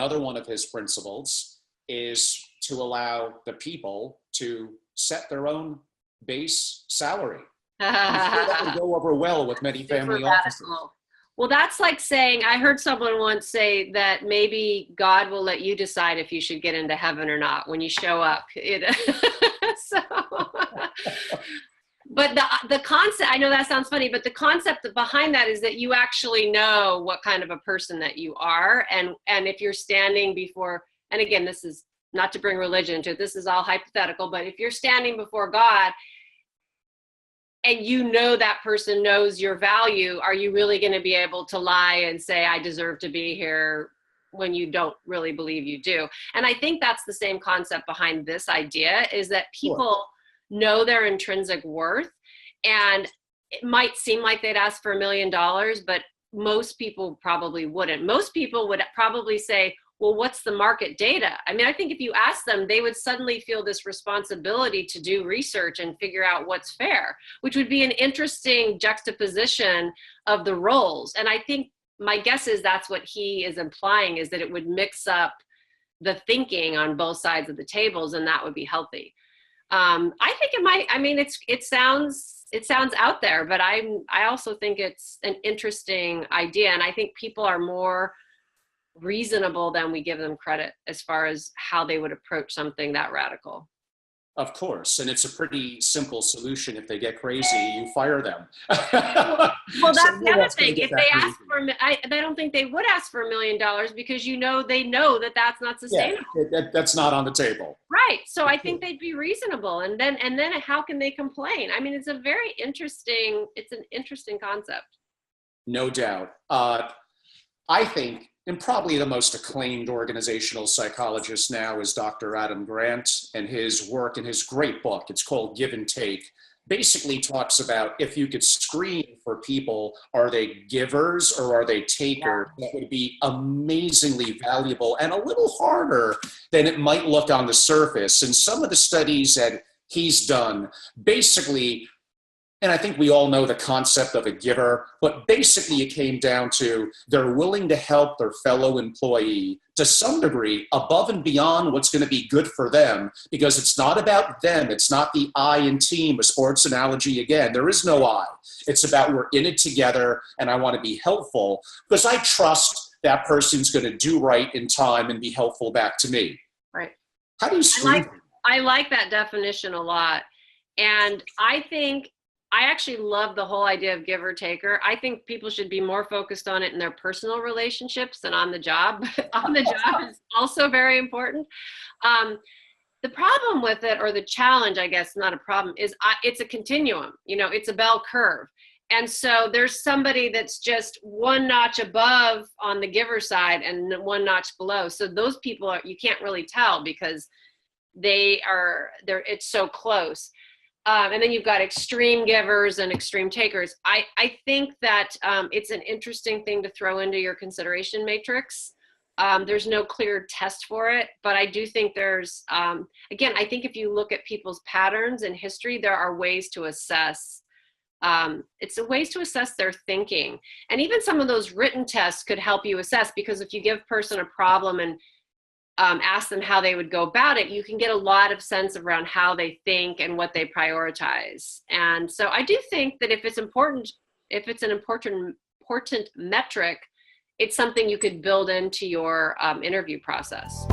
another one of his principles is to allow the people to set their own base salary. I'm sure that would go over well with many family offices. Well, that's like saying, I heard someone once say that maybe God will let you decide if you should get into heaven or not when you show up. So, but the concept, I know that sounds funny, but the concept behind that is that you actually know what kind of a person that you are. And if you're standing before, and again, this is not to bring religion into it, this is all hypothetical, but if you're standing before God, and you know that person knows your value, are you really going to be able to lie and say, I deserve to be here, when you don't really believe you do? And I think that's the same concept behind this idea, is that people know their intrinsic worth. And it might seem like they'd ask for $1 million, but most people probably wouldn't. Most people would probably say, well, what's the market data? I mean, I think if you ask them, they would suddenly feel this responsibility to do research and figure out what's fair, which would be an interesting juxtaposition of the roles. And I think my guess is that's what he is implying, is that it would mix up the thinking on both sides of the tables, and that would be healthy. I think it might, I mean, it sounds out there, but I also think it's an interesting idea. And I think people are more reasonable than we give them credit as far as how they would approach something that radical. Of course, and it's a pretty simple solution. If they get crazy, you fire them. Well, that's the other thing. If they ask for, I don't think they would ask for $1 million, because they know that that's not sustainable. Yeah, that's not on the table. Right. So I think they'd be reasonable, and then how can they complain? I mean, it's an interesting concept. No doubt. I think, and probably the most acclaimed organizational psychologist now is Dr. Adam Grant, and his work in his great book, it's called Give and Take, basically talks about if you could screen for people, are they givers or are they takers? Yeah. That would be amazingly valuable and a little harder than it might look on the surface. And some of the studies that he's done basically, and I think we all know the concept of a giver, but basically it came down to they're willing to help their fellow employee to some degree above and beyond what's going to be good for them, because it's not about them. It's not the I in team, a sports analogy again. There is no I. It's about we're in it together, and I want to be helpful because I trust that person's going to do right in time and be helpful back to me. Right. How do you see I like that definition a lot. And I actually love the whole idea of giver taker. I think people should be more focused on it in their personal relationships than on the job. On the job is also very important. The problem with it, or the challenge, I guess, not a problem, is it's a continuum. It's a bell curve. And so there's somebody that's just one notch above on the giver side and one notch below. So those people you can't really tell because it's so close. And then you've got extreme givers and extreme takers. I think that it's an interesting thing to throw into your consideration matrix. There's no clear test for it, but I do think there's, again, I think if you look at people's patterns in history, there are ways to assess. It's ways to assess their thinking. And even some of those written tests could help you assess, because if you give a person a problem and ask them how they would go about it, you can get a lot of sense around how they think and what they prioritize. And so I do think that if it's an important metric, it's something you could build into your interview process.